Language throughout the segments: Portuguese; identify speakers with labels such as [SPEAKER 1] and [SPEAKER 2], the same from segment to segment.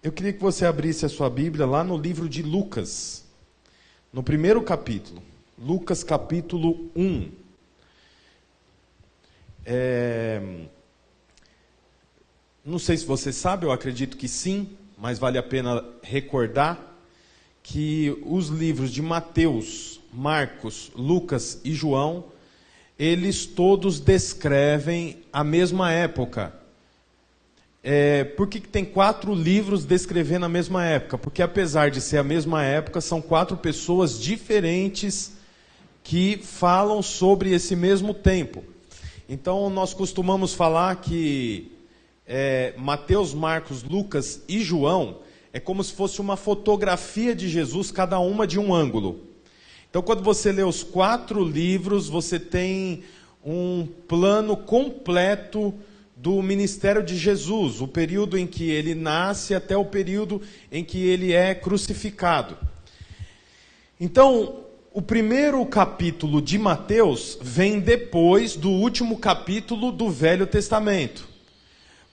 [SPEAKER 1] Eu queria que você abrisse a sua Bíblia lá no livro de Lucas, no primeiro capítulo, Lucas capítulo 1. Não sei se você sabe, eu acredito que sim, mas vale a pena recordar que os livros de Mateus, Marcos, Lucas e João, eles todos descrevem a mesma época. Por que tem 4 livros descrevendo a mesma época? Porque apesar de ser a mesma época, são 4 pessoas diferentes que falam sobre esse mesmo tempo. Então nós costumamos falar que Mateus, Marcos, Lucas e João é como se fosse uma fotografia de Jesus, cada uma de um ângulo. Então quando você lê os 4 livros, você tem um plano completo do ministério de Jesus, o período em que ele nasce até o período em que ele é crucificado. Então, o primeiro capítulo de Mateus vem depois do último capítulo do Velho Testamento.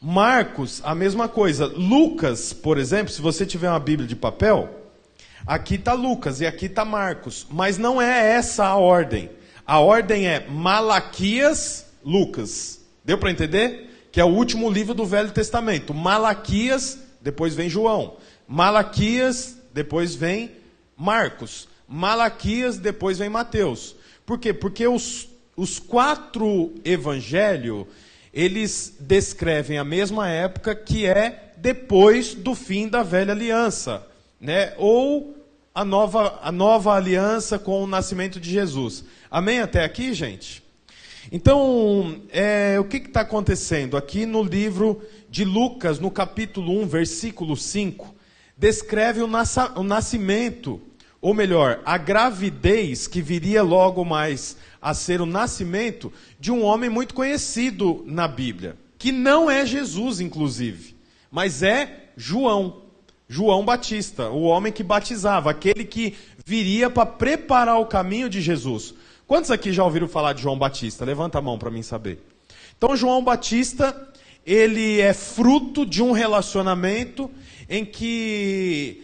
[SPEAKER 1] Marcos, a mesma coisa. Lucas, por exemplo, se você tiver uma Bíblia de papel, aqui está Lucas e aqui está Marcos, mas não é essa a ordem. A ordem é Malaquias, Lucas. Deu para entender? Que é o último livro do Velho Testamento. Malaquias, depois vem João. Malaquias, depois vem Marcos. Malaquias, depois vem Mateus. Por quê? Porque os 4 evangelhos, eles descrevem a mesma época, que é depois do fim da velha aliança, né? Ou a nova aliança com o nascimento de Jesus. Amém até aqui, gente? Então, o que está acontecendo? Aqui no livro de Lucas, no capítulo 1, versículo 5, descreve o nascimento, ou melhor, a gravidez que viria logo mais a ser o nascimento de um homem muito conhecido na Bíblia, que não é Jesus, inclusive, mas é João Batista, o homem que batizava, aquele que viria para preparar o caminho de Jesus. Quantos aqui já ouviram falar de João Batista? Levanta a mão para mim saber. Então, João Batista, ele é fruto de um relacionamento em que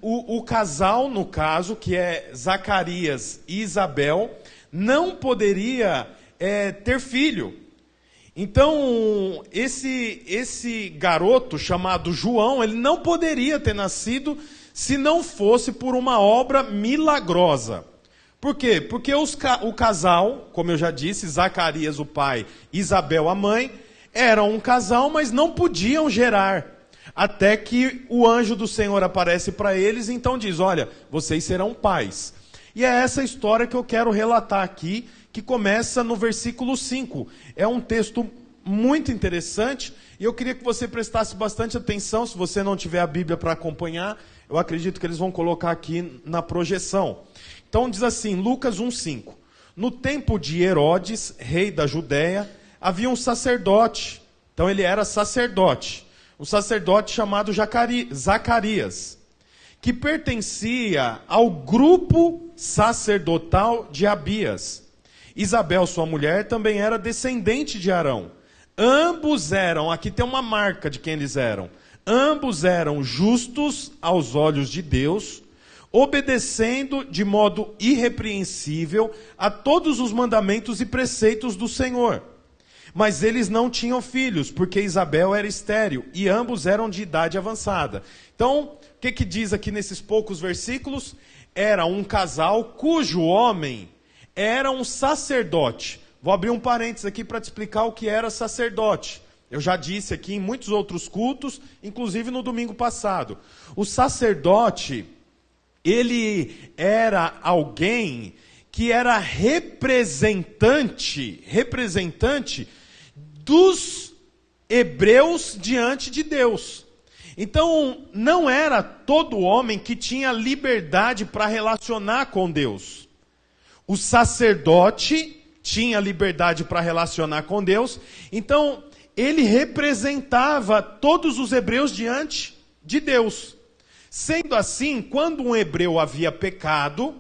[SPEAKER 1] o casal, no caso, que é Zacarias e Isabel, não poderia ter filho. Então, esse garoto chamado João, ele não poderia ter nascido se não fosse por uma obra milagrosa. Por quê? Porque o casal, como eu já disse, Zacarias o pai, Isabel a mãe, eram um casal, mas não podiam gerar. Até que o anjo do Senhor aparece para eles e então diz, olha, vocês serão pais. E é essa história que eu quero relatar aqui, que começa no versículo 5. É um texto muito interessante e eu queria que você prestasse bastante atenção. Se você não tiver a Bíblia para acompanhar, eu acredito que eles vão colocar aqui na projeção. Então diz assim, Lucas 1,5. No tempo de Herodes, rei da Judéia, havia um sacerdote. Então ele era sacerdote. Um sacerdote chamado Zacarias, que pertencia ao grupo sacerdotal de Abias. Isabel, sua mulher, também era descendente de Arão. Ambos eram, aqui tem uma marca de quem eles eram. Ambos eram justos aos olhos de Deus, obedecendo de modo irrepreensível a todos os mandamentos e preceitos do Senhor. Mas eles não tinham filhos, porque Isabel era estéril, e ambos eram de idade avançada. Então, o que diz aqui nesses poucos versículos? Era um casal cujo homem era um sacerdote. Vou abrir um parênteses aqui para te explicar o que era sacerdote. Eu já disse aqui em muitos outros cultos, inclusive no domingo passado. O sacerdote, ele era alguém que era representante dos hebreus diante de Deus. Então, não era todo homem que tinha liberdade para relacionar com Deus. O sacerdote tinha liberdade para relacionar com Deus, então ele representava todos os hebreus diante de Deus. Sendo assim, quando um hebreu havia pecado,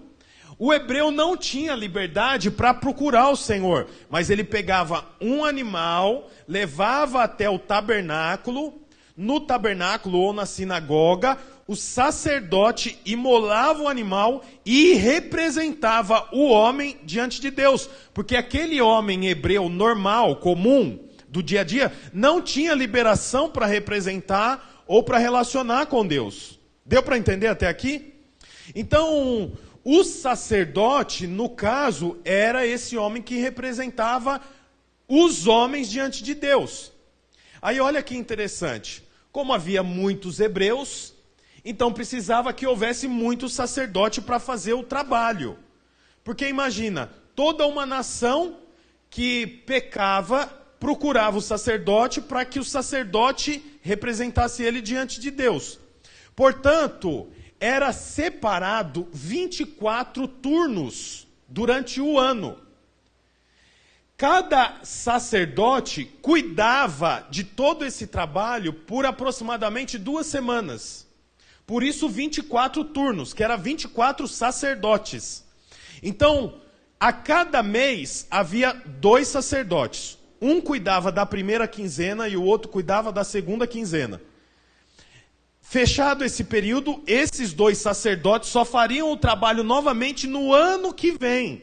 [SPEAKER 1] o hebreu não tinha liberdade para procurar o Senhor, mas ele pegava um animal, levava até o tabernáculo, no tabernáculo ou na sinagoga, o sacerdote imolava o animal e representava o homem diante de Deus. Porque aquele homem hebreu normal, comum, do dia a dia, não tinha liberação para representar ou para relacionar com Deus. Deu para entender até aqui? Então, o sacerdote, no caso, era esse homem que representava os homens diante de Deus. Aí olha que interessante. Como havia muitos hebreus, então precisava que houvesse muito sacerdote para fazer o trabalho. Porque imagina, toda uma nação que pecava, procurava o sacerdote para que o sacerdote representasse ele diante de Deus. Portanto, era separado 24 turnos durante o ano. Cada sacerdote cuidava de todo esse trabalho por aproximadamente 2 semanas. Por isso 24 turnos, que era 24 sacerdotes. Então, a cada mês havia 2 sacerdotes. Um cuidava da primeira quinzena e o outro cuidava da segunda quinzena. Fechado esse período, esses 2 sacerdotes só fariam o trabalho novamente no ano que vem.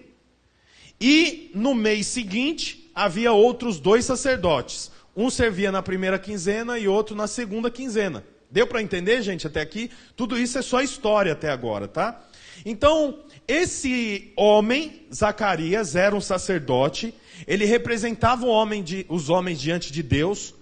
[SPEAKER 1] E no mês seguinte, havia outros 2 sacerdotes. Um servia na primeira quinzena e outro na segunda quinzena. Deu para entender, gente, até aqui? Tudo isso é só história até agora, tá? Então, esse homem, Zacarias, era um sacerdote. Ele representava os homens diante de Deus.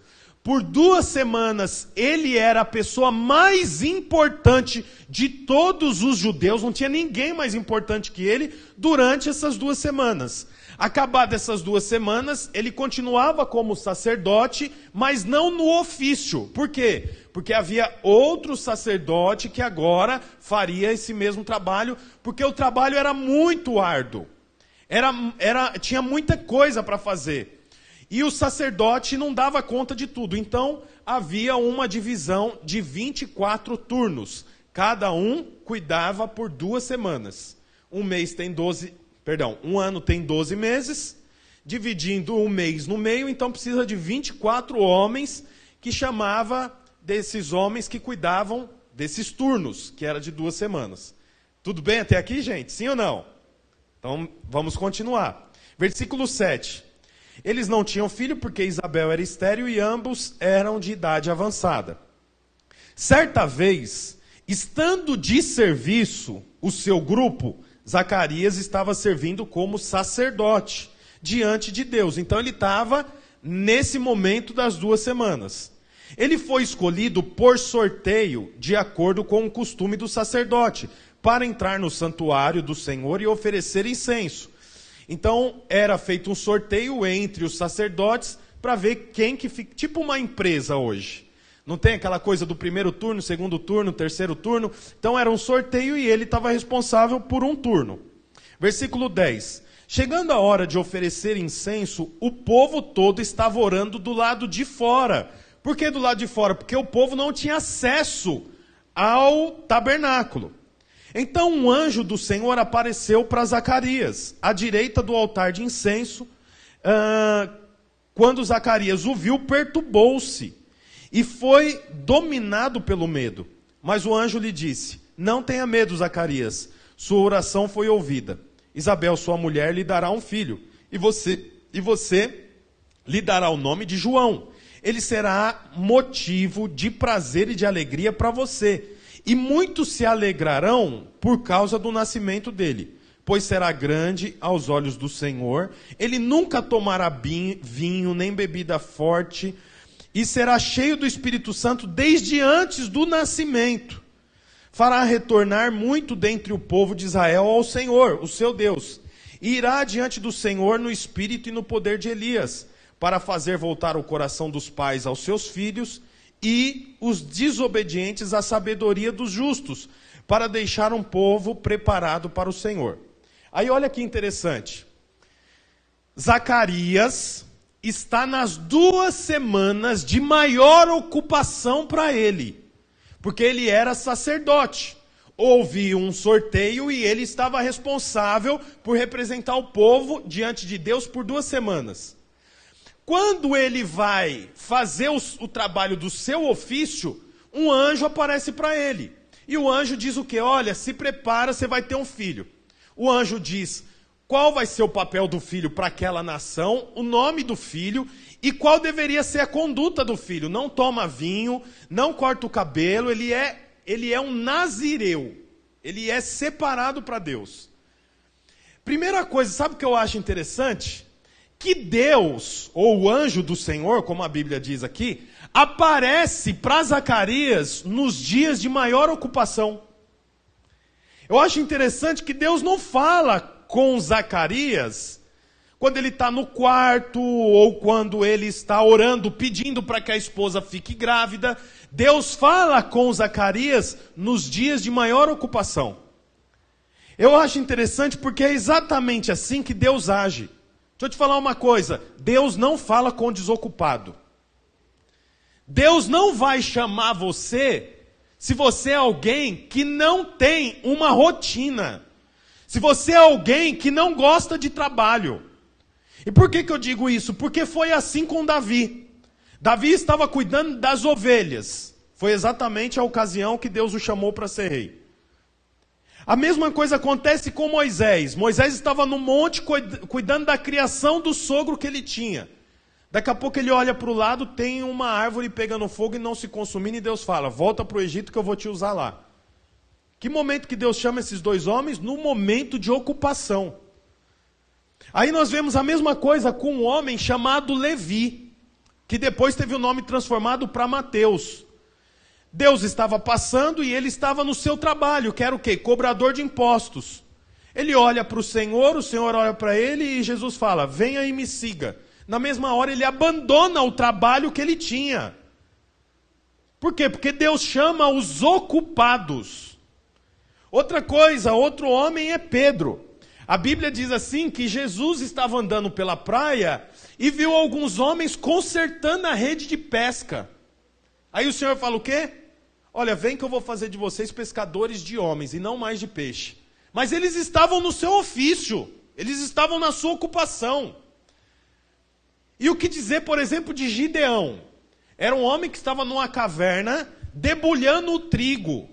[SPEAKER 1] Por 2 semanas, ele era a pessoa mais importante de todos os judeus. Não tinha ninguém mais importante que ele durante essas 2 semanas. Acabadas essas 2 semanas, ele continuava como sacerdote, mas não no ofício. Por quê? Porque havia outro sacerdote que agora faria esse mesmo trabalho, porque o trabalho era muito árduo. Tinha muita coisa para fazer. E o sacerdote não dava conta de tudo. Então, havia uma divisão de 24 turnos. Cada um cuidava por 2 semanas. Um ano tem 12 meses. Dividindo um mês no meio, então precisa de 24 homens, que chamava desses homens que cuidavam desses turnos, que era de 2 semanas. Tudo bem até aqui, gente? Sim ou não? Então, vamos continuar. Versículo 7. Eles não tinham filho porque Isabel era estéril e ambos eram de idade avançada. Certa vez, estando de serviço, o seu grupo, Zacarias estava servindo como sacerdote diante de Deus. Então ele estava nesse momento das 2 semanas. Ele foi escolhido por sorteio, de acordo com o costume do sacerdote, para entrar no santuário do Senhor e oferecer incenso. Então, era feito um sorteio entre os sacerdotes para ver quem que fica. Tipo uma empresa hoje. Não tem aquela coisa do primeiro turno, segundo turno, terceiro turno. Então, era um sorteio e ele estava responsável por um turno. Versículo 10. Chegando a hora de oferecer incenso, o povo todo estava orando do lado de fora. Por que do lado de fora? Porque o povo não tinha acesso ao tabernáculo. Então um anjo do Senhor apareceu para Zacarias, à direita do altar de incenso. Quando Zacarias o viu, perturbou-se e foi dominado pelo medo. Mas o anjo lhe disse: não tenha medo, Zacarias, sua oração foi ouvida. Isabel, sua mulher, lhe dará um filho, e você lhe dará o nome de João. Ele será motivo de prazer e de alegria para você. E muitos se alegrarão por causa do nascimento dele, pois será grande aos olhos do Senhor. Ele nunca tomará vinho, nem bebida forte, e será cheio do Espírito Santo desde antes do nascimento. Fará retornar muito dentre o povo de Israel ao Senhor, o seu Deus. E irá diante do Senhor no espírito e no poder de Elias, para fazer voltar o coração dos pais aos seus filhos, e os desobedientes à sabedoria dos justos, para deixar um povo preparado para o Senhor. Aí olha que interessante. Zacarias está nas 2 semanas de maior ocupação para ele, porque ele era sacerdote. Houve um sorteio e ele estava responsável por representar o povo diante de Deus por 2 semanas. quando ele vai fazer o trabalho do seu ofício, um anjo aparece para ele. E o anjo diz o quê? Olha, se prepara, você vai ter um filho. O anjo diz qual vai ser o papel do filho para aquela nação, o nome do filho e qual deveria ser a conduta do filho. Não toma vinho, não corta o cabelo, ele é um nazireu. Ele é separado para Deus. Primeira coisa, sabe o que eu acho interessante? Que Deus, ou o anjo do Senhor, como a Bíblia diz aqui, aparece para Zacarias nos dias de maior ocupação. Eu acho interessante que Deus não fala com Zacarias quando ele está no quarto ou quando ele está orando, pedindo para que a esposa fique grávida. Deus fala com Zacarias nos dias de maior ocupação. Eu acho interessante porque é exatamente assim que Deus age. Deixa eu te falar uma coisa, Deus não fala com desocupado. Deus não vai chamar você se você é alguém que não tem uma rotina. Se você é alguém que não gosta de trabalho. E por que eu digo isso? Porque foi assim com Davi. Davi estava cuidando das ovelhas. Foi exatamente a ocasião que Deus o chamou para ser rei. A mesma coisa acontece com Moisés. Moisés estava no monte cuidando da criação do sogro que ele tinha. Daqui a pouco ele olha para o lado, tem uma árvore pegando fogo e não se consumindo, e Deus fala, volta para o Egito que eu vou te usar lá. Que momento que Deus chama esses dois homens? No momento de ocupação. Aí nós vemos a mesma coisa com um homem chamado Levi, que depois teve o nome transformado para Mateus. Deus estava passando e ele estava no seu trabalho, que era o quê? Cobrador de impostos. Ele olha para o Senhor olha para ele e Jesus fala, venha e me siga. Na mesma hora ele abandona o trabalho que ele tinha. Por quê? Porque Deus chama os ocupados. Outra coisa, outro homem é Pedro. A Bíblia diz assim que Jesus estava andando pela praia e viu alguns homens consertando a rede de pesca. Aí o Senhor fala o quê? Olha, vem que eu vou fazer de vocês pescadores de homens e não mais de peixe. Mas eles estavam no seu ofício, eles estavam na sua ocupação. E o que dizer, por exemplo, de Gideão? Era um homem que estava numa caverna debulhando o trigo.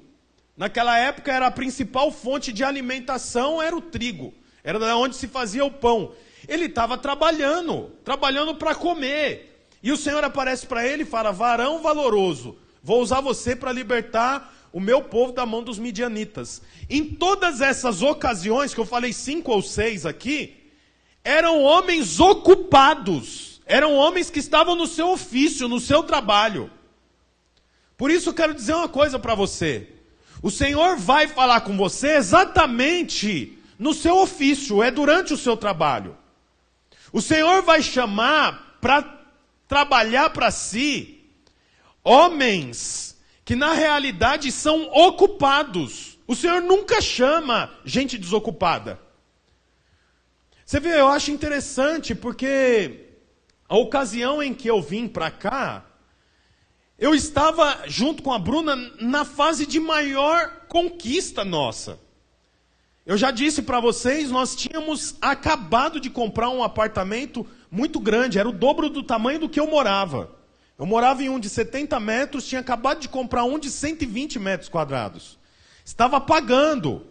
[SPEAKER 1] Naquela época era a principal fonte de alimentação, era o trigo. Era da onde se fazia o pão. Ele estava trabalhando para comer. E o Senhor aparece para ele e fala, varão valoroso, vou usar você para libertar o meu povo da mão dos midianitas. Em todas essas ocasiões, que eu falei 5 ou 6 aqui, eram homens ocupados. Eram homens que estavam no seu ofício, no seu trabalho. Por isso eu quero dizer uma coisa para você. O Senhor vai falar com você exatamente no seu ofício, é durante o seu trabalho. O Senhor vai chamar para trabalhar para si homens que na realidade são ocupados. O Senhor nunca chama gente desocupada. Você vê, eu acho interessante porque a ocasião em que eu vim para cá, eu estava junto com a Bruna na fase de maior conquista nossa. Eu já disse para vocês, nós tínhamos acabado de comprar um apartamento muito grande, era o dobro do tamanho do que eu morava. Eu morava em um de 70 metros, tinha acabado de comprar um de 120 metros quadrados. Estava pagando.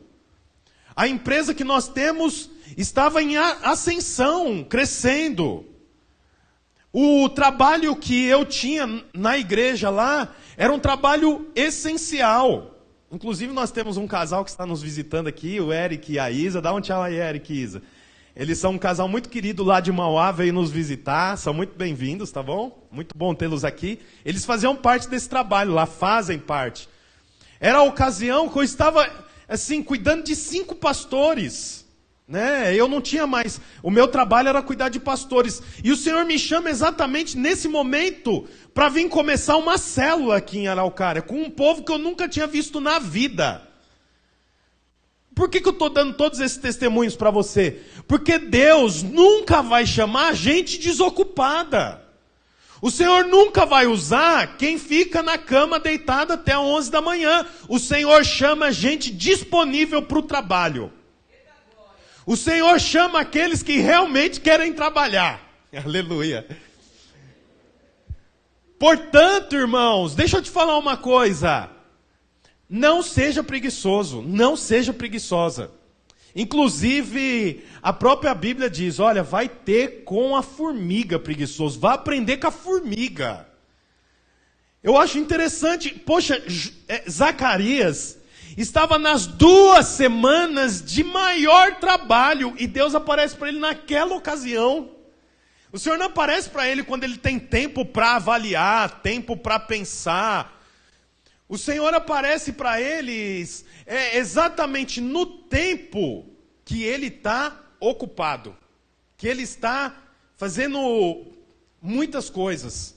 [SPEAKER 1] A empresa que nós temos estava em ascensão, crescendo. O trabalho que eu tinha na igreja lá era um trabalho essencial. Inclusive nós temos um casal que está nos visitando aqui, o Eric e a Isa. Dá um tchau aí, Eric e Isa. Eles são um casal muito querido lá de Mauá, veio nos visitar, são muito bem-vindos, tá bom? Muito bom tê-los aqui. Eles faziam parte desse trabalho lá, fazem parte. Era a ocasião que eu estava, assim, cuidando de 5 pastores. Né? Eu não tinha mais, o meu trabalho era cuidar de pastores, e o Senhor me chama exatamente nesse momento para vir começar uma célula aqui em Araucária, com um povo que eu nunca tinha visto na vida. Por que eu estou dando todos esses testemunhos para você? Porque Deus nunca vai chamar gente desocupada. O Senhor nunca vai usar quem fica na cama deitado até 11 da manhã. O Senhor chama gente disponível para o trabalho. O Senhor chama aqueles que realmente querem trabalhar. Aleluia. Portanto, irmãos, deixa eu te falar uma coisa. Não seja preguiçoso, não seja preguiçosa. Inclusive, a própria Bíblia diz, olha, vai ter com a formiga preguiçoso, vai aprender com a formiga. Eu acho interessante, poxa, Zacarias estava nas 2 semanas de maior trabalho e Deus aparece para ele naquela ocasião. O Senhor não aparece para ele quando ele tem tempo para avaliar, tempo para pensar. O Senhor aparece para eles exatamente no tempo que ele está ocupado, que ele está fazendo muitas coisas.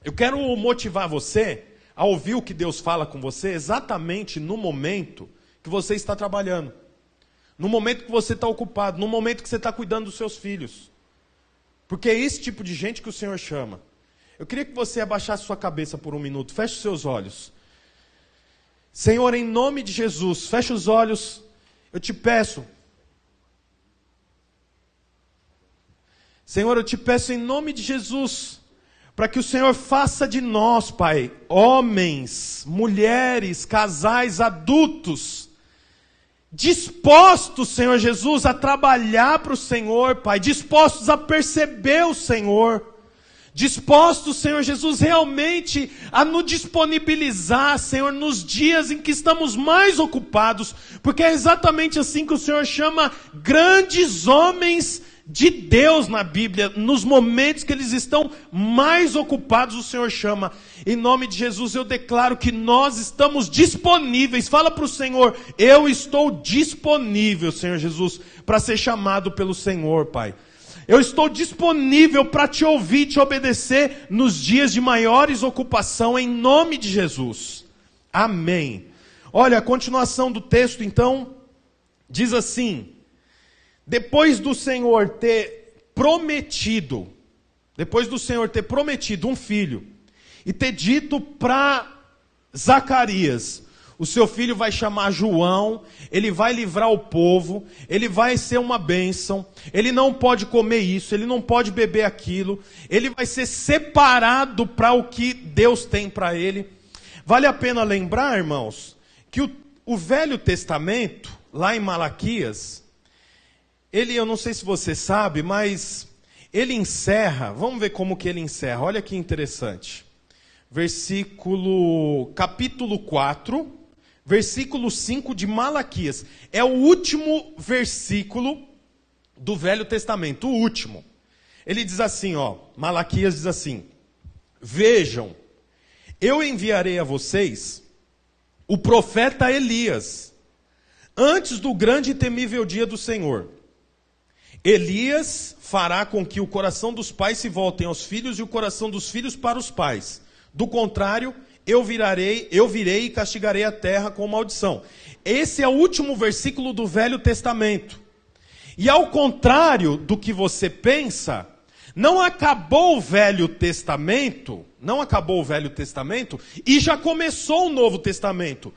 [SPEAKER 1] Eu quero motivar você a ouvir o que Deus fala com você exatamente no momento que você está trabalhando, no momento que você está ocupado, no momento que você está cuidando dos seus filhos. Porque é esse tipo de gente que o Senhor chama. Eu queria que você abaixasse sua cabeça por um minuto, feche os seus olhos. Senhor, em nome de Jesus, feche os olhos, eu te peço. Senhor, eu te peço em nome de Jesus, para que o Senhor faça de nós, Pai, homens, mulheres, casais, adultos, dispostos, Senhor Jesus, a trabalhar para o Senhor, Pai, dispostos a perceber o Senhor, dispostos, Senhor Jesus, realmente a nos disponibilizar, Senhor, nos dias em que estamos mais ocupados, porque é exatamente assim que o Senhor chama grandes homens de Deus na Bíblia, nos momentos que eles estão mais ocupados, o Senhor chama. Em nome de Jesus eu declaro que nós estamos disponíveis. Fala para o Senhor, eu estou disponível, Senhor Jesus, para ser chamado pelo Senhor, Pai. Eu estou disponível para te ouvir, te obedecer nos dias de maiores ocupação, em nome de Jesus. Amém. Olha, a continuação do texto então, diz assim: depois do Senhor ter prometido um filho, e ter dito para Zacarias, o seu filho vai chamar João, ele vai livrar o povo, ele vai ser uma bênção, ele não pode comer isso, ele não pode beber aquilo, ele vai ser separado para o que Deus tem para ele. Vale a pena lembrar, irmãos, que o Velho Testamento, lá em Malaquias, eu não sei se você sabe, mas ele encerra, vamos ver como que ele encerra, olha que interessante. Capítulo 4, versículo 5 de Malaquias. É o último versículo do Velho Testamento, o último. Ele diz assim, Malaquias diz assim: vejam, eu enviarei a vocês o profeta Elias, antes do grande e temível dia do Senhor. Elias fará com que o coração dos pais se voltem aos filhos e o coração dos filhos para os pais. Do contrário, eu virei e castigarei a terra com maldição. Esse é o último versículo do Velho Testamento. E ao contrário do que você pensa, não acabou o Velho Testamento e já começou o Novo Testamento.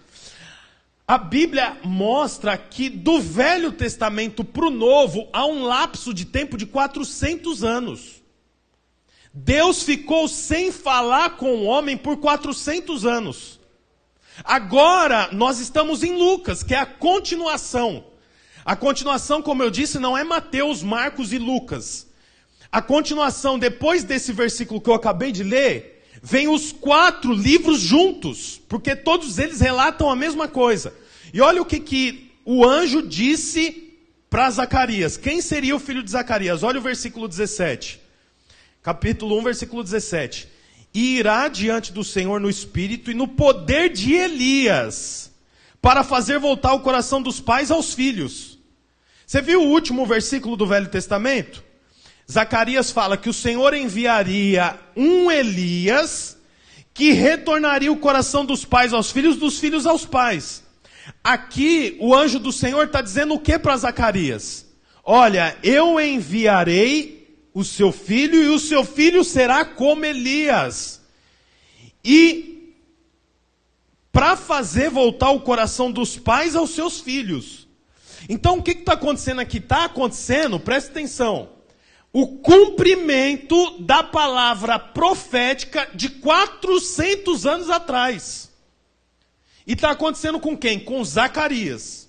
[SPEAKER 1] A Bíblia mostra que do Velho Testamento para o Novo há um lapso de tempo de 400 anos. Deus ficou sem falar com o homem por 400 anos. Agora nós estamos em Lucas, que é a continuação. A continuação, como eu disse, não é Mateus, Marcos e Lucas. A continuação, depois desse versículo que eu acabei de ler, vem os 4 livros juntos, porque todos eles relatam a mesma coisa. E olha o que o anjo disse para Zacarias. Quem seria o filho de Zacarias? Olha o versículo 17. Capítulo 1, versículo 17. E irá diante do Senhor no espírito e no poder de Elias, para fazer voltar o coração dos pais aos filhos. Você viu o último versículo do Velho Testamento? Zacarias fala que o Senhor enviaria um Elias que retornaria o coração dos pais aos filhos, dos filhos aos pais. Aqui o anjo do Senhor está dizendo o que para Zacarias? Olha, eu enviarei o seu filho e o seu filho será como Elias. E para fazer voltar o coração dos pais aos seus filhos. Então o que está acontecendo aqui? Está acontecendo, presta atenção. o cumprimento da palavra profética de 400 anos atrás. E está acontecendo com quem? Com Zacarias.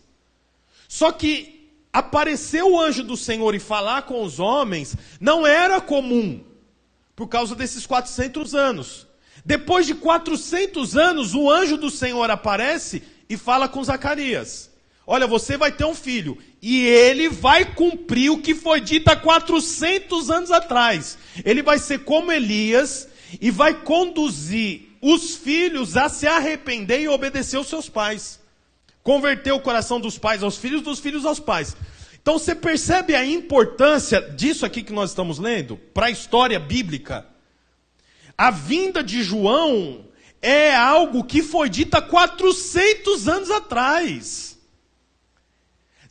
[SPEAKER 1] Só que aparecer o anjo do Senhor e falar com os homens não era comum, por causa desses 400 anos. Depois de 400 anos, o anjo do Senhor aparece e fala com Zacarias. Olha, você vai ter um filho, e ele vai cumprir o que foi dito há 400 anos atrás. Ele vai ser como Elias, e vai conduzir os filhos a se arrepender e obedecer aos seus pais. Converter o coração dos pais aos filhos, dos filhos aos pais. Então você percebe a importância disso aqui que nós estamos lendo, para a história bíblica? A vinda de João é algo que foi dito há 400 anos atrás.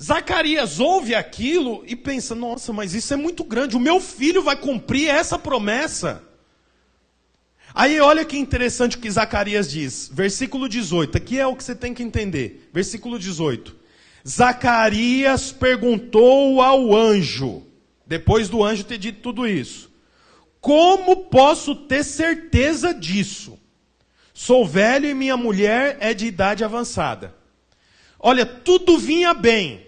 [SPEAKER 1] Zacarias ouve aquilo e pensa, nossa, mas isso é muito grande, o meu filho vai cumprir essa promessa. Aí olha que interessante o que Zacarias diz, versículo 18, aqui é o que você tem que entender, versículo 18. Zacarias perguntou ao anjo, depois do anjo ter dito tudo isso, como posso ter certeza disso? Sou velho e minha mulher é de idade avançada. Olha, tudo vinha bem.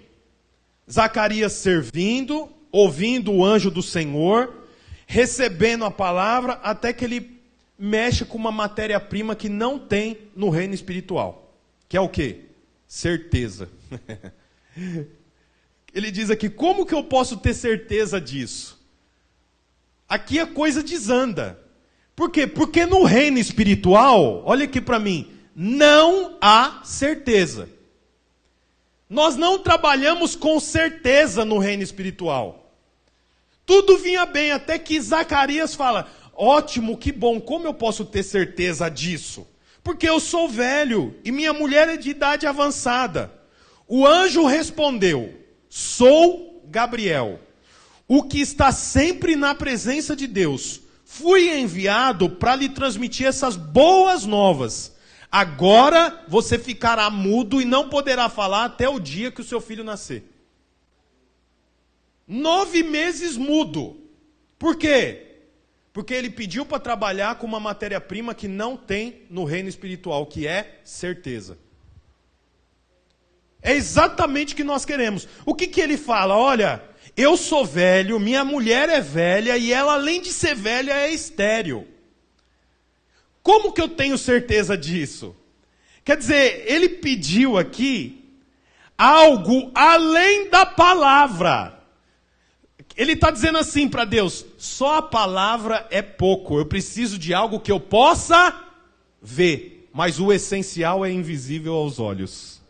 [SPEAKER 1] Zacarias servindo, ouvindo o anjo do Senhor, recebendo a palavra, até que ele mexe com uma matéria-prima que não tem no reino espiritual. Que é o quê? Certeza. Ele diz aqui, como que eu posso ter certeza disso? Aqui a coisa desanda. Por quê? Porque no reino espiritual, olha aqui para mim, não há certeza. Nós não trabalhamos com certeza no reino espiritual. Tudo vinha bem, até que Zacarias fala, ótimo, que bom, como eu posso ter certeza disso? Porque eu sou velho e minha mulher é de idade avançada. O anjo respondeu, sou Gabriel, o que está sempre na presença de Deus. Fui enviado para lhe transmitir essas boas novas. Agora você ficará mudo e não poderá falar até o dia que o seu filho nascer. 9 meses mudo. Por quê? Porque ele pediu para trabalhar com uma matéria-prima que não tem no reino espiritual, que é certeza. É exatamente o que nós queremos. O que ele fala? Olha, eu sou velho, minha mulher é velha e ela, além de ser velha, é estéril. Como que eu tenho certeza disso? Quer dizer, ele pediu aqui algo além da palavra. Ele está dizendo assim para Deus, só a palavra é pouco, eu preciso de algo que eu possa ver, mas o essencial é invisível aos olhos.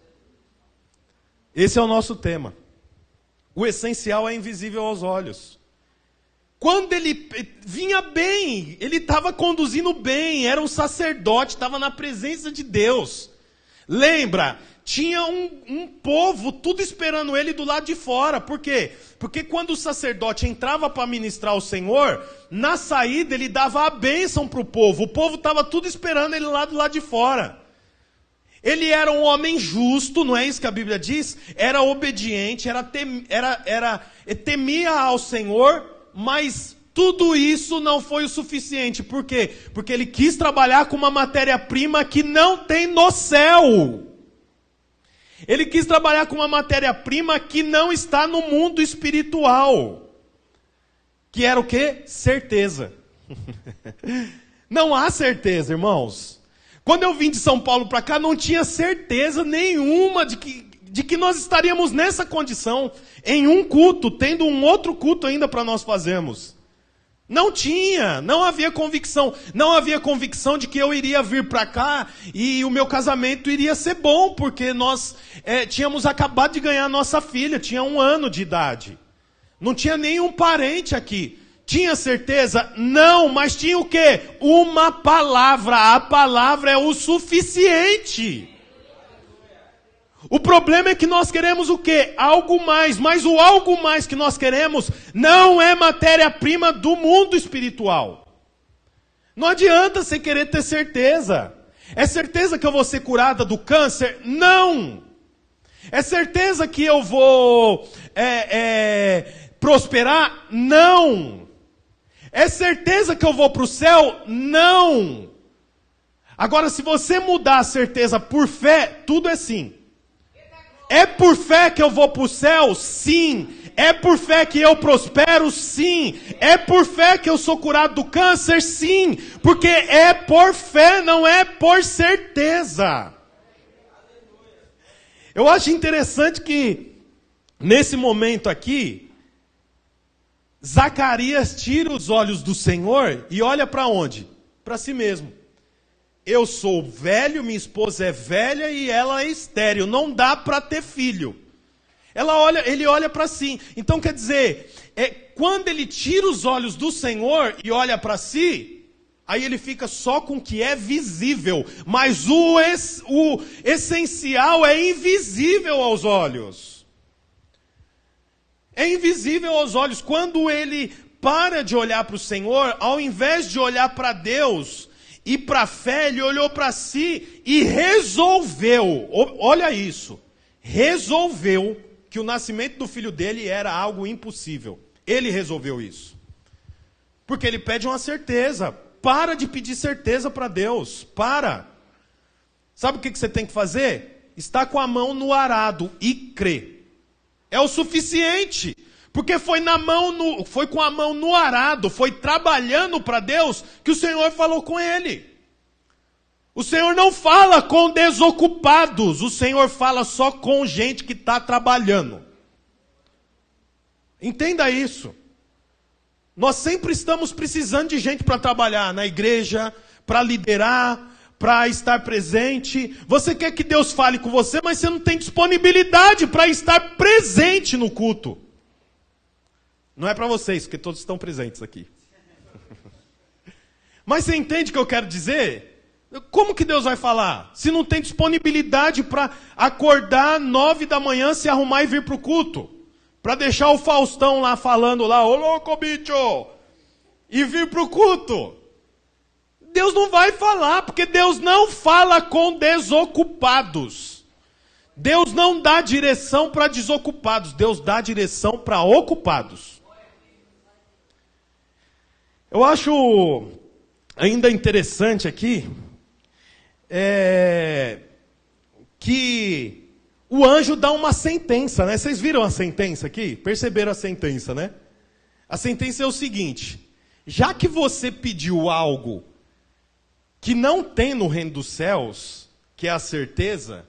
[SPEAKER 1] Esse é o nosso tema. O essencial é invisível aos olhos. Quando ele vinha bem, ele estava conduzindo bem, era um sacerdote, estava na presença de Deus. Lembra, tinha um povo tudo esperando ele do lado de fora. Por quê? Porque quando o sacerdote entrava para ministrar ao Senhor, na saída ele dava a bênção para o povo estava tudo esperando ele lá do lado de fora. Ele era um homem justo, não é isso que a Bíblia diz? Era obediente, temia ao Senhor, mas tudo isso não foi o suficiente. Por quê? Porque ele quis trabalhar com uma matéria-prima que não tem no céu. Ele quis trabalhar com uma matéria-prima que não está no mundo espiritual. Que era o quê? Certeza. Não há certeza, irmãos. Quando eu vim de São Paulo para cá, não tinha certeza nenhuma de que nós estaríamos nessa condição, em um culto, tendo um outro culto ainda para nós fazermos. Não tinha, não havia convicção. Não havia convicção de que eu iria vir para cá e o meu casamento iria ser bom, porque nós tínhamos acabado de ganhar nossa filha, tinha 1 ano de idade. Não tinha nenhum parente aqui. Tinha certeza? Não, mas tinha o quê? Uma palavra. A palavra é o suficiente. O problema é que nós queremos o quê? Algo mais. Mas o algo mais que nós queremos não é matéria-prima do mundo espiritual. Não adianta você querer ter certeza. É certeza que eu vou ser curada do câncer? Não. É certeza que eu vou prosperar? Não. É certeza que eu vou para o céu? Não. Agora, se você mudar a certeza por fé, tudo é sim. É por fé que eu vou para o céu? Sim. É por fé que eu prospero? Sim. É por fé que eu sou curado do câncer? Sim. Porque é por fé, não é por certeza. Eu acho interessante que, nesse momento aqui, Zacarias tira os olhos do Senhor e olha para onde? Para si mesmo. Eu sou velho, minha esposa é velha e ela é estéril. Não dá para ter filho. Ele olha para si. Então quer dizer, quando ele tira os olhos do Senhor e olha para si, aí ele fica só com o que é visível. Mas o essencial é invisível aos olhos. É invisível aos olhos. Quando ele para de olhar para o Senhor, ao invés de olhar para Deus e para a fé, ele olhou para si e resolveu, olha isso, resolveu que o nascimento do filho dele era algo impossível. Ele resolveu isso. Porque ele pede uma certeza. Para de pedir certeza para Deus. Para. Sabe o que você tem que fazer? Está com a mão no arado e crer. É o suficiente. Porque foi com a mão no arado, foi trabalhando para Deus que o Senhor falou com ele. O Senhor não fala com desocupados, o Senhor fala só com gente que está trabalhando. Entenda isso. Nós sempre estamos precisando de gente para trabalhar na igreja, para liderar, para estar presente. Você quer que Deus fale com você, mas você não tem disponibilidade para estar presente no culto. Não é para vocês, porque todos estão presentes aqui. Mas você entende o que eu quero dizer? Como que Deus vai falar? Se não tem disponibilidade para acordar 9 da manhã, se arrumar e vir para o culto. Para deixar o Faustão lá falando lá, ô louco bicho, e vir para o culto. Deus não vai falar, porque Deus não fala com desocupados. Deus não dá direção para desocupados, Deus dá direção para ocupados. Eu acho ainda interessante aqui, que o anjo dá uma sentença, né? Vocês viram a sentença aqui? Perceberam a sentença, né? A sentença é o seguinte: já que você pediu algo que não tem no reino dos céus, que é a certeza,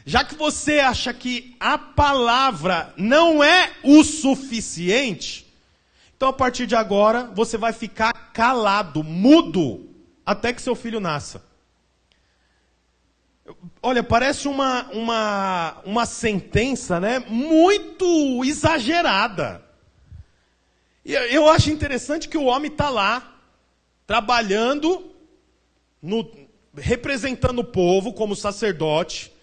[SPEAKER 1] já que você acha que a palavra não é o suficiente, então a partir de agora você vai ficar calado, mudo, até que seu filho nasça. Olha, parece uma sentença, né, muito exagerada. E eu acho interessante que o homem está lá, trabalhando, representando o povo como sacerdote,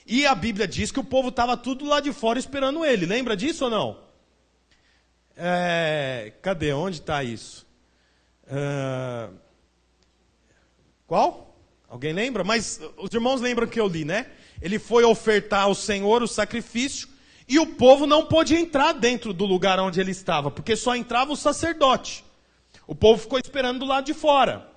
[SPEAKER 1] e a Bíblia diz que o povo estava tudo lá de fora esperando ele. Lembra disso ou não? Cadê? Onde está isso? Qual? Alguém lembra? Mas os irmãos lembram que eu li, né? Ele foi ofertar ao Senhor o sacrifício e o povo não pôde entrar dentro do lugar onde ele estava, porque só entrava o sacerdote. O povo ficou esperando do lado de fora,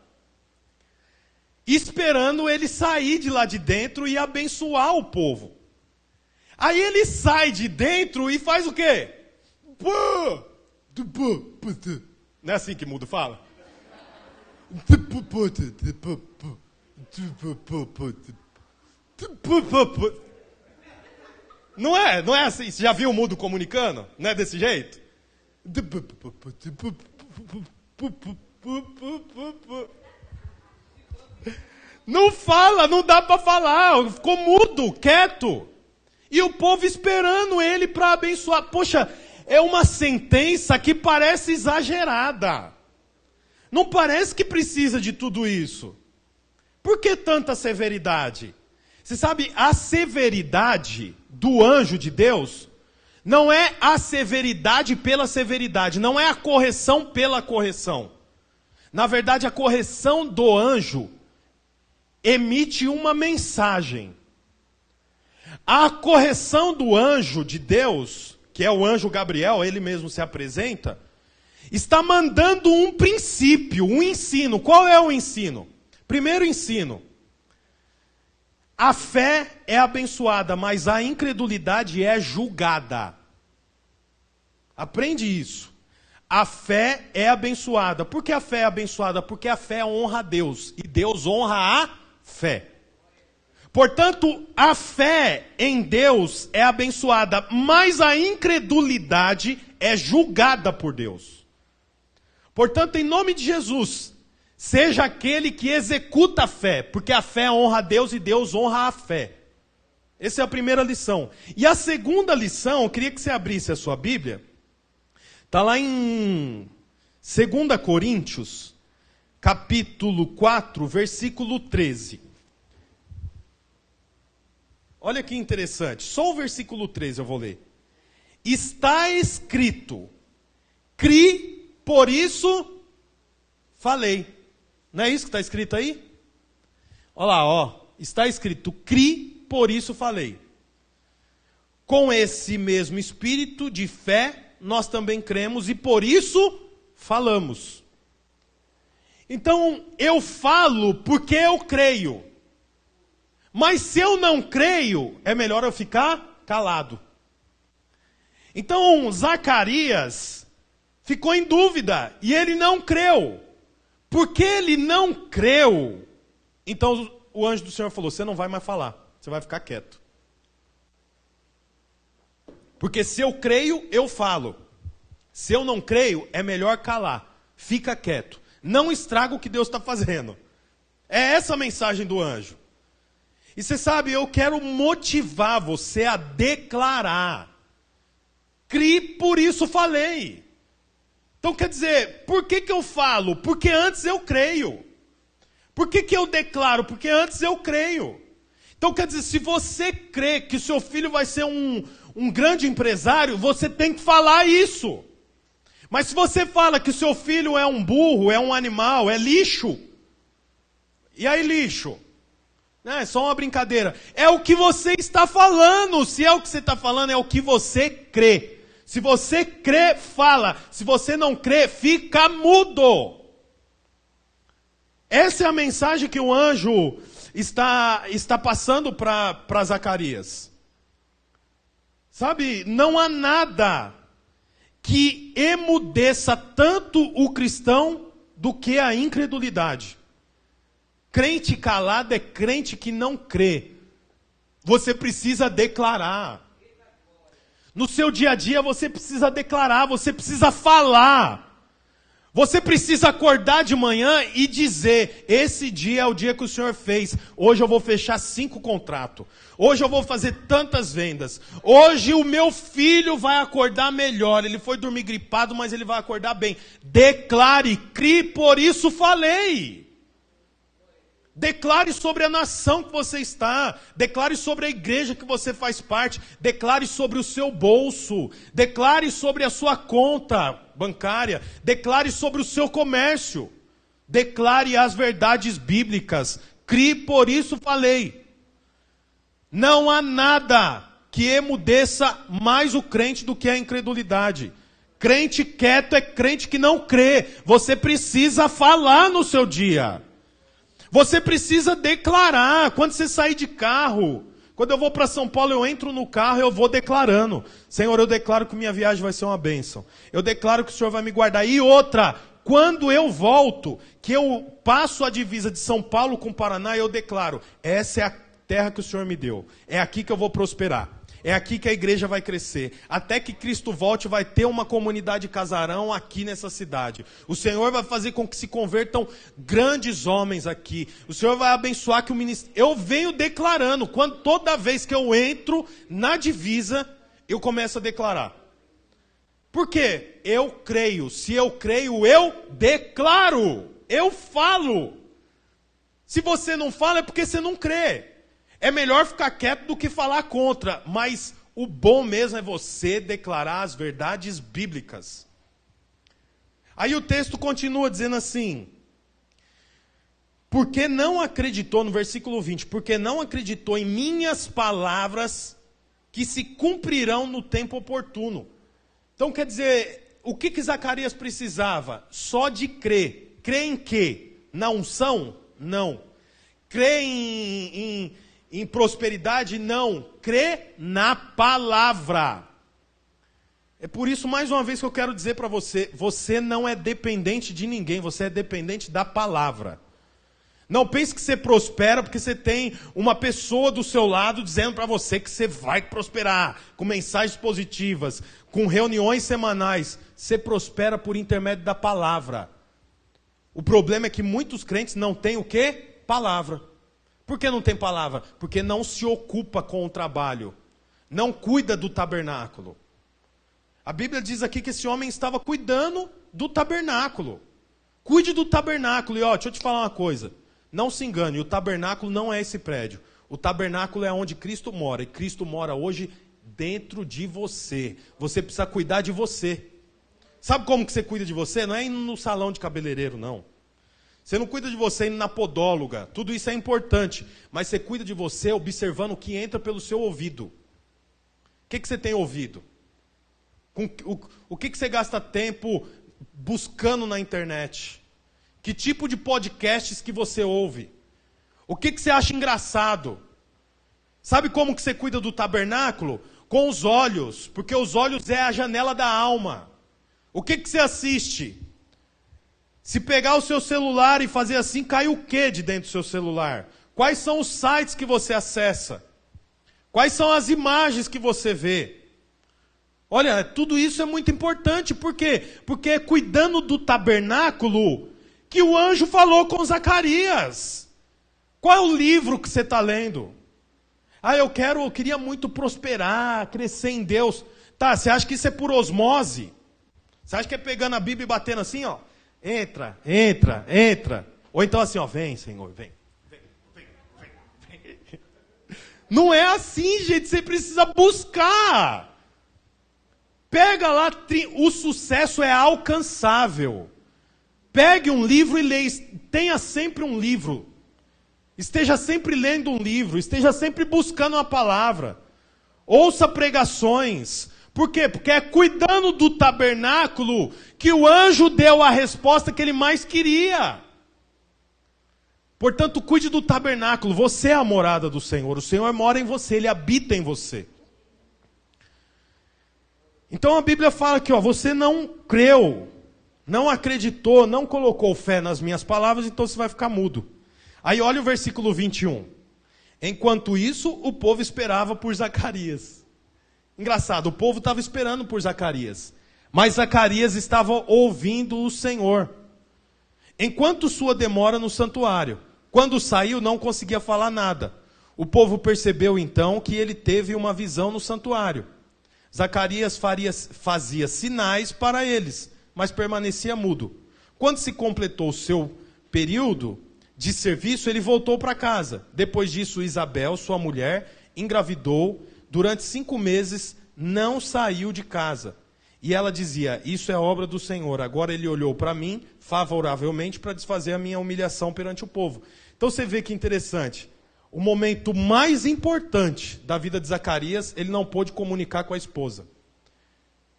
[SPEAKER 1] esperando ele sair de lá de dentro e abençoar o povo. Aí ele sai de dentro e faz o quê? Não é assim que mudo fala? Não é assim? Você já viu o mudo comunicando? Não é desse jeito? Não fala, não dá para falar, ficou mudo, quieto. E o povo esperando ele para abençoar. Poxa, é uma sentença que parece exagerada. Não parece que precisa de tudo isso. Por que tanta severidade? Você sabe, a severidade do anjo de Deus não é a severidade pela severidade, não é a correção pela correção. Na verdade, a correção do anjo emite uma mensagem. A correção do anjo de Deus, que é o anjo Gabriel, ele mesmo se apresenta, está mandando um princípio, um ensino. Qual é o ensino? Primeiro ensino. A fé é abençoada, mas a incredulidade é julgada. Aprende isso. A fé é abençoada. Por que a fé é abençoada? Porque a fé honra a Deus. E Deus honra a fé. Portanto, a fé em Deus é abençoada, mas a incredulidade é julgada por Deus. Portanto, em nome de Jesus, seja aquele que executa a fé, porque a fé honra a Deus e Deus honra a fé. Essa é a primeira lição. E a segunda lição, eu queria que você abrisse a sua Bíblia. Está lá em 2 Coríntios, capítulo 4, versículo 13. Olha que interessante, só o versículo 13 eu vou ler. Está escrito, cri, por isso falei. Não é isso que está escrito aí? Olha lá, ó, está escrito, cri, por isso falei. Com esse mesmo espírito de fé, nós também cremos e por isso falamos. Então, eu falo porque eu creio. Mas se eu não creio, é melhor eu ficar calado. Então, Zacarias ficou em dúvida e ele não creu. Porque ele não creu, então o anjo do Senhor falou, você não vai mais falar, você vai ficar quieto. Porque se eu creio, eu falo. Se eu não creio, é melhor calar. Fica quieto. Não estraga o que Deus está fazendo. É essa a mensagem do anjo. E você sabe, eu quero motivar você a declarar. Cri, por isso falei. Então quer dizer, por que eu falo? Porque antes eu creio. Por que eu declaro? Porque antes eu creio. Então quer dizer, se você crê que seu filho vai ser um grande empresário, você tem que falar isso. Mas se você fala que seu filho é um burro, é um animal, é lixo. E aí lixo? É só uma brincadeira. É o que você está falando. Se é o que você está falando, é o que você crê. Se você crê, fala. Se você não crê, fica mudo. Essa é a mensagem que o anjo está passando para Zacarias. Sabe, não há nada que emudeça tanto o cristão do que a incredulidade. Crente calado é crente que não crê. Você precisa declarar. No seu dia a dia você precisa declarar, você precisa falar. Você precisa acordar de manhã e dizer, esse dia é o dia que o Senhor fez. Hoje eu vou fechar 5 contratos. Hoje eu vou fazer tantas vendas. Hoje o meu filho vai acordar melhor. Ele foi dormir gripado, mas ele vai acordar bem. Declare, crie, por isso falei. Declare sobre a nação que você está. Declare sobre a igreja que você faz parte. Declare sobre o seu bolso. Declare sobre a sua conta bancária. Declare sobre o seu comércio. Declare as verdades bíblicas. Crie, por isso falei. Não há nada que emudeça mais o crente do que a incredulidade. Crente quieto é crente que não crê. Você precisa falar no seu dia. Você precisa declarar. Quando você sair de carro, quando eu vou para São Paulo, eu entro no carro e eu vou declarando. Senhor, eu declaro que minha viagem vai ser uma bênção. Eu declaro que o Senhor vai me guardar. E outra, quando eu volto, que eu passo a divisa de São Paulo com o Paraná, eu declaro, essa é a terra que o Senhor me deu. É aqui que eu vou prosperar. É aqui que a igreja vai crescer. Até que Cristo volte, vai ter uma comunidade casarão aqui nessa cidade. O Senhor vai fazer com que se convertam grandes homens aqui. O Senhor vai abençoar que o ministério... Eu venho declarando. Toda vez que eu entro na divisa, eu começo a declarar. Por quê? Eu creio. Se eu creio, eu declaro. Eu falo. Se você não fala, é porque você não crê. É melhor ficar quieto do que falar contra, mas o bom mesmo é você declarar as verdades bíblicas. Aí o texto continua dizendo assim, porque não acreditou, no versículo 20, porque não acreditou em minhas palavras que se cumprirão no tempo oportuno. Então quer dizer, o que Zacarias precisava? Só de crer. Crer em quê? Na unção? Não. Crer em prosperidade? Não. Crer na palavra. É por isso, mais uma vez, que eu quero dizer para você, você não é dependente de ninguém, você é dependente da palavra. Não pense que você prospera porque você tem uma pessoa do seu lado dizendo para você que você vai prosperar, com mensagens positivas, com reuniões semanais. Você prospera por intermédio da palavra. O problema é que muitos crentes não têm o quê? Palavra. Por que não tem palavra? Porque não se ocupa com o trabalho. Não cuida do tabernáculo. A Bíblia diz aqui que esse homem estava cuidando do tabernáculo. Cuide do tabernáculo. E deixa eu te falar uma coisa. Não se engane, o tabernáculo não é esse prédio. O tabernáculo é onde Cristo mora. E Cristo mora hoje dentro de você. Você precisa cuidar de você. Sabe como que você cuida de você? Não é indo no salão de cabeleireiro, não. Você não cuida de você indo na podóloga. Tudo isso é importante. Mas você cuida de você observando o que entra pelo seu ouvido. O que você tem ouvido? O que você gasta tempo buscando na internet? Que tipo de podcasts que você ouve? O que você acha engraçado? Sabe como que você cuida do tabernáculo? Com os olhos, porque os olhos é a janela da alma. O que você assiste? Se pegar o seu celular e fazer assim, cai o que de dentro do seu celular? Quais são os sites que você acessa? Quais são as imagens que você vê? Olha, tudo isso é muito importante. Por quê? Porque é cuidando do tabernáculo que o anjo falou com Zacarias. Qual é o livro que você está lendo? Eu queria muito prosperar, crescer em Deus. Tá, você acha que isso é por osmose? Você acha que é pegando a Bíblia e batendo assim, entra, entra, entra. Ou então assim, vem, Senhor, vem. Não é assim, gente, você precisa buscar. Pega lá, o sucesso é alcançável. Pegue um livro e leia, tenha sempre um livro. Esteja sempre lendo um livro, esteja sempre buscando uma palavra. Ouça pregações. Por quê? Porque é cuidando do tabernáculo que o anjo deu a resposta que ele mais queria. Portanto, cuide do tabernáculo. Você é a morada do Senhor. O Senhor mora em você, Ele habita em você. Então a Bíblia fala que você não creu, não acreditou, não colocou fé nas minhas palavras, então você vai ficar mudo. Aí olha o versículo 21. Enquanto isso, o povo esperava por Zacarias. Engraçado, o povo estava esperando por Zacarias. Mas Zacarias estava ouvindo o Senhor. Enquanto sua demora no santuário. Quando saiu, não conseguia falar nada. O povo percebeu então que ele teve uma visão no santuário. Zacarias fazia sinais para eles, mas permanecia mudo. Quando se completou o seu período de serviço, ele voltou para casa. Depois disso, Isabel, sua mulher, engravidou. Durante 5 meses, não saiu de casa. E ela dizia, isso é obra do Senhor. Agora ele olhou para mim favoravelmente para desfazer a minha humilhação perante o povo. Então você vê que interessante. O momento mais importante da vida de Zacarias, ele não pôde comunicar com a esposa.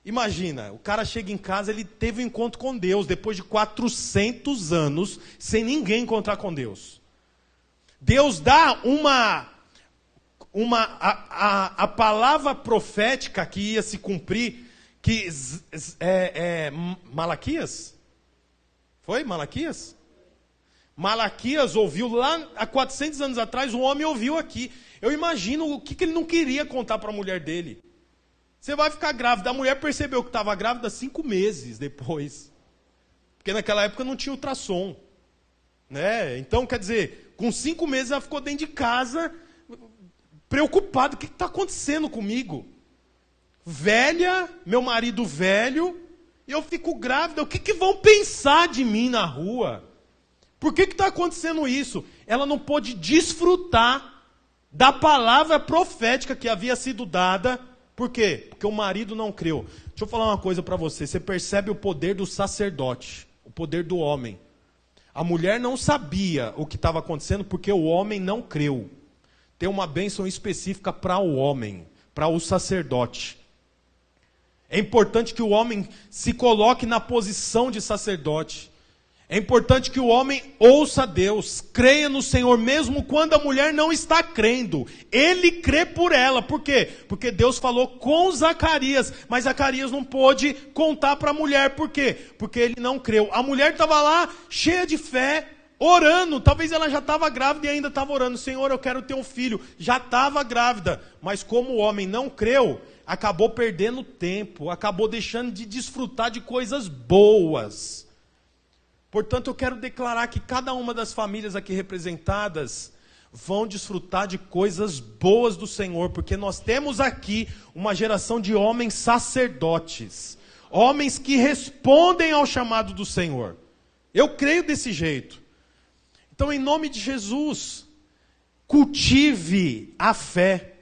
[SPEAKER 1] Imagina, o cara chega em casa, ele teve um encontro com Deus, depois de 400 anos, sem ninguém encontrar com Deus. Deus dá a palavra profética que ia se cumprir, que Malaquias? Foi Malaquias? Malaquias ouviu lá há 400 anos atrás, um homem ouviu aqui. Eu imagino o que ele não queria contar para a mulher dele. Você vai ficar grávida. A mulher percebeu que estava grávida 5 meses depois. Porque naquela época não tinha ultrassom. Né? Então, quer dizer, com 5 meses ela ficou dentro de casa, preocupada. O que está acontecendo comigo? Velha, meu marido velho, e eu fico grávida. O que vão pensar de mim na rua? Por que está acontecendo isso? Ela não pôde desfrutar da palavra profética que havia sido dada. Por quê? Porque o marido não creu. Deixa eu falar uma coisa para você. Você percebe o poder do sacerdote, o poder do homem. A mulher não sabia o que estava acontecendo porque o homem não creu. Tem uma bênção específica para o homem para o sacerdote. É importante que o homem se coloque na posição de sacerdote. É importante que o homem ouça Deus, creia no Senhor, mesmo quando a mulher não está crendo. Ele crê por ela. Por quê? Porque Deus falou com Zacarias, mas Zacarias não pôde contar para a mulher. Por quê? Porque ele não creu. A mulher estava lá, cheia de fé, orando. Talvez ela já estava grávida e ainda estava orando. Senhor, eu quero ter um filho. Já estava grávida. Mas como o homem não creu, acabou perdendo tempo, acabou deixando de desfrutar de coisas boas. Portanto, eu quero declarar que cada uma das famílias aqui representadas vão desfrutar de coisas boas do Senhor, porque nós temos aqui uma geração de homens sacerdotes, homens que respondem ao chamado do Senhor. Eu creio desse jeito. Então, em nome de Jesus, cultive a fé,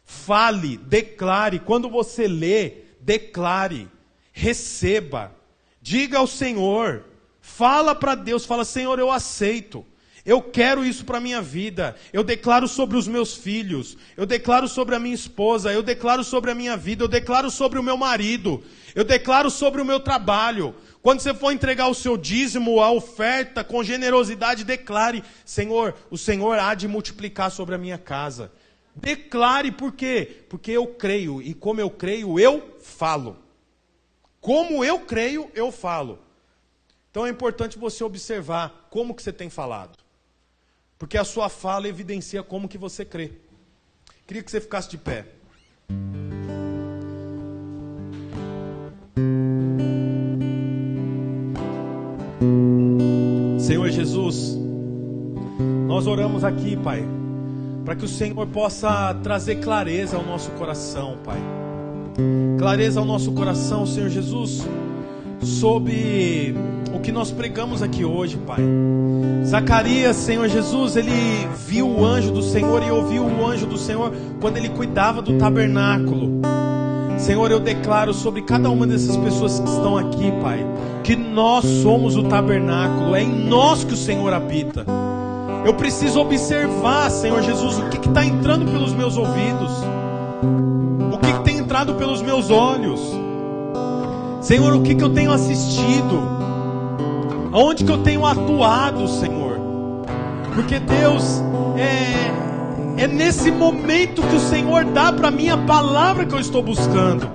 [SPEAKER 1] fale, declare. Quando você lê, declare, receba, diga ao Senhor. Fala para Deus, fala: Senhor, eu aceito, eu quero isso para a minha vida, eu declaro sobre os meus filhos, eu declaro sobre a minha esposa, eu declaro sobre a minha vida, eu declaro sobre o meu marido, eu declaro sobre o meu trabalho. Quando você for entregar o seu dízimo, a oferta, com generosidade, declare: Senhor, o Senhor há de multiplicar sobre a minha casa. Declare, por quê? Porque eu creio, e como eu creio, eu falo. Como eu creio, eu falo. Então é importante você observar como que você tem falado. Porque a sua fala evidencia como que você crê. Queria que você ficasse de pé. Senhor Jesus, nós oramos aqui, Pai, para que o Senhor possa trazer clareza ao nosso coração, Pai. Clareza ao nosso coração, Senhor Jesus, sobre o que nós pregamos aqui hoje, Pai. Zacarias, Senhor Jesus, ele viu o anjo do Senhor e ouviu o anjo do Senhor quando ele cuidava do tabernáculo. Senhor, eu declaro sobre cada uma dessas pessoas que estão aqui, Pai, que nós somos o tabernáculo, é em nós que o Senhor habita. Eu preciso observar, Senhor Jesus, o que está entrando pelos meus ouvidos, o que tem entrado pelos meus olhos. Senhor, o que eu tenho assistido, aonde que eu tenho atuado, Senhor. Porque Deus, é nesse momento que o Senhor dá para mim a palavra que eu estou buscando.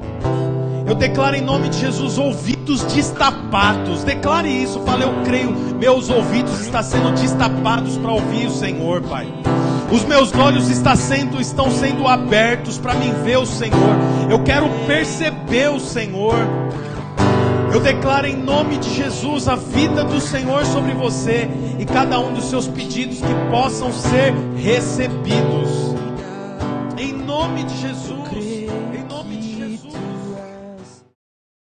[SPEAKER 1] Eu declaro em nome de Jesus ouvidos destapados. Declare isso, fale: eu creio, meus ouvidos estão sendo destapados para ouvir o Senhor, Pai. Os meus olhos estão sendo abertos para mim ver o Senhor. Eu quero perceber o Senhor. Eu declaro em nome de Jesus a vida do Senhor sobre você e cada um dos seus pedidos que possam ser recebidos. Em nome de Jesus.